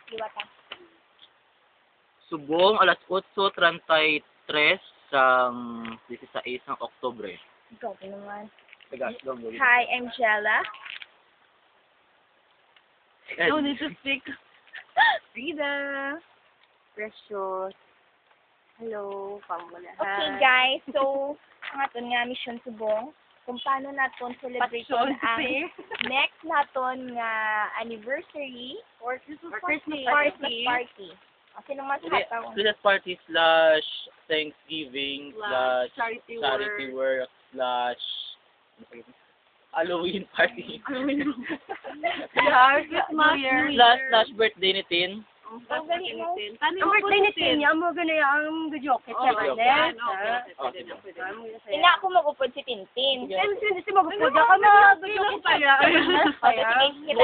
Liwata. Subong, alas 8:33 sang 16 ng Oktubre. Ikaw ko naman. Tagasdong. Hi, I'm Jella. No need to speak. Frida. Precious. Hello, pamulahan. Okay, guys. So, ang aton nga mission subong kung paano naton celebrate ang next naton nga anniversary or Christmas party. O, sino mas hataw? Christmas party / Thanksgiving / charity work / Halloween party Yeah, Christmas, New Year. / birthday ni Tin. Ang birthday ni Tinya mo ganun ang joke. Ina ako magupod si Tintin. Si magupod ako na joke pala. Hindi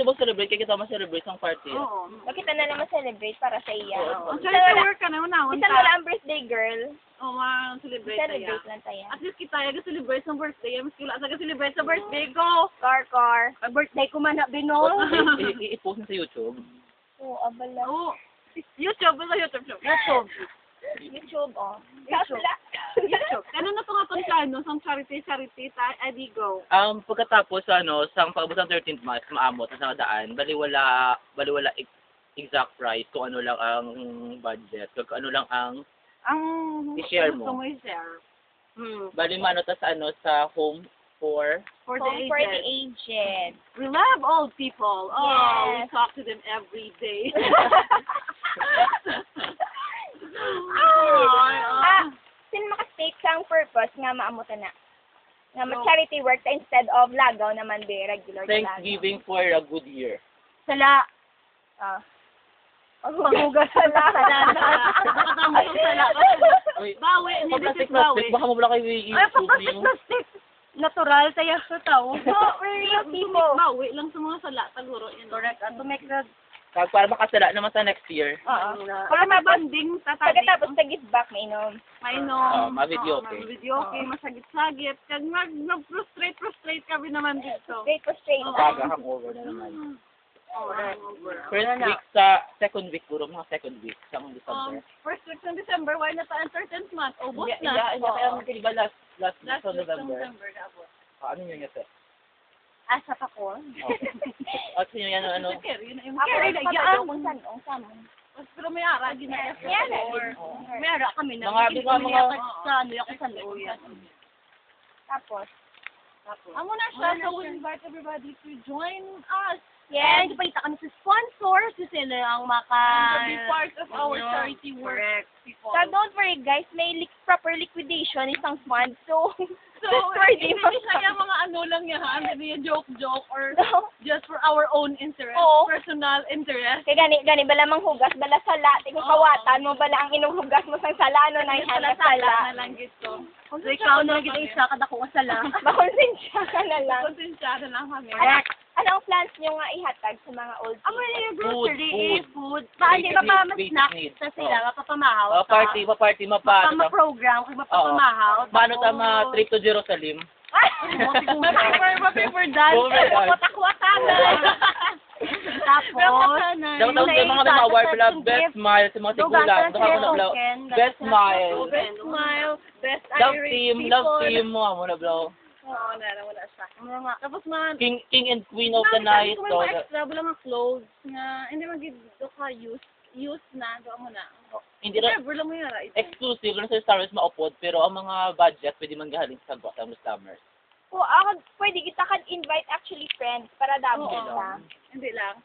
ba celebrate? Kaya kita ma-celebrate ang party. Oo. Makita na naman celebrate para sa iya. Ang charity work ka na unahon Bisan wala ang birthday girl. Oo, ma-celebrate tayo. Celebrate lang tayo. At least kita yung celebrate sa birthday. Mas wala sa celebrate sa birthday ko. Car. Ang birthday ko man na binol. I-post na sa YouTube. Oo, abala. Oo. YouTube, sa YouTube. YouTube, oh. YouTube. Ano na ito nga itong plano? Sa charity, I go. Pagkatapos sang paabot ng 13th month, maamot sa daan, baliwala exact price kung ano lang ang budget, kung ano lang ang i-share mo. Gusto mo i-share. Bali mano ta sa home for Home for the aged. We love old people. Oh, Yes. we talk to them every day. Sin makastate sa ang purpose nga maamutan na. Nga mag-charity work ta instead of lagaw naman be regular na Thanksgiving for a good year. Sala. Ang mahugas sa lahat. Bawi, hindi Plastic, bawi. baka mo wala kayo i-YouTube mo. Natural tayo sa tao. No, we're real people. Bawi lang sa mga sala, taguro. Correct. To make the... Para makasala naman sa next year. Oo. Para mabanding, tatali. Pagkatapos tag-give back may inom. Mainom. Ma-video okay. Ma-video okay, masagit-sagit. Kag mag-frustrate kami naman dito. Straight to straight. Baga hangover na naman. Alright. First week sa second week, puro mga second week sa December. First week ng December, why na tayo 13th month? Ubus na. Kaya mo diba last Last sa week ng November. November na abot. Ano yun ito? Asap ako. At yun yan ano? Carry na yung Ako carry rin na pagkakao yan. kung saan. O, saan. Pero may ara, ginaya sa Yan. May ara kami na. Mga di ba mga... Sa ano, ako sa loob. Tapos. Amo na siya, so we invite everybody to join us. Yes. And palita kami sa sponsors, kasi sila ang be part of our charity work. Correct. So, don't worry guys, may proper liquidation isang fund. So, So, worthy hindi siya yung mga ano lang yan, ha? Hindi yung joke or No. just for our own interest, Oo. personal interest. Kaya gani bala mang hugas, bala sala, tingong kawatan mo, bala ang inuhugas mo sang sala, no, na Sala sala. na lang gito. So, ikaw na lang kita isa, kada ko sala. Makonsensya ka na lang. Konsensya na lang kami. Ano ang plans nyo nga ihatag sa mga old Amo people? na yung grocery, Food. food. Paano ba pa Basic snack needs. sa sila, mapapamahaw. Party, Mapama-program, kung mapapamahaw. Paano tama trip to Jerusalem? Ma-paper dance. Watak-wata na. Tapos, Dapat sa mga award pala, best smile sa mga tigulang. Best smile. Best smile, best Love Irish team mo. Amo na bro. Oo, wala siya. Tapos King and queen of the night. Kung may extra, wala mga clothes nga, hindi mag-do ka use na, doon mo na. Hindi na Never lang mo yara. exclusive lang sa Star Wars maupod, pero ang mga budget pwede man galing sa customers. O, ako, pwede kita kan invite actually friends para damo Oo. kita. Hindi lang.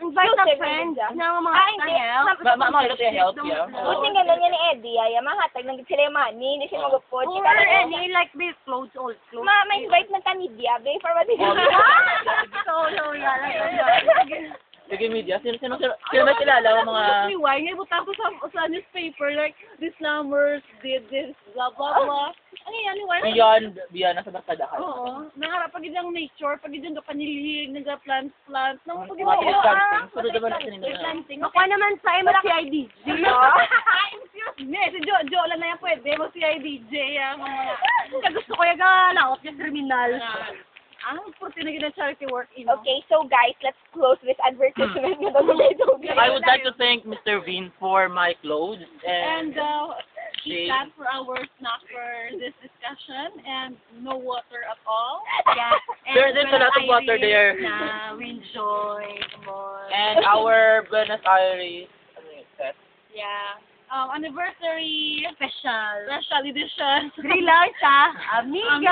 Invite na friends. Na mga Hindi. Mga help, yeah. Buti ganun yan ni Eddie, ay mahatag ng sila yung money, hindi siya magupod. Or Kita na any like these clothes, old clothes. Ma-invite na tanidia, be, for what So, yeah. Sige media, sino may kilala ang mga... Why? Ngayon, buta ko sa newspaper, like, these numbers did this, blah, blah, blah. Ano yan, liway? Beyond nasa barkadahan. Oo. Nangarap, pag yung nature, pag yung kanilig, nag-plant. Nang pag yung Sunod naman natin yung planting. Makuha naman sa MCIDJ. Excuse me, si Jo lang na yan pwede. MCIDJ, ang mga... Gusto ko yung laot yung kriminal. Ang puti na charity work, Okay, so guys, let's close this advertisement na like to thank Mr. Vin for my clothes And Jay. eat that for our snack for this discussion and no water at all. Yeah. There's a lot of water there. Na, we enjoy. Come on. And our Buenos Aires set. Yeah. Anniversary Special. special edition. Relax, ha? Amiga.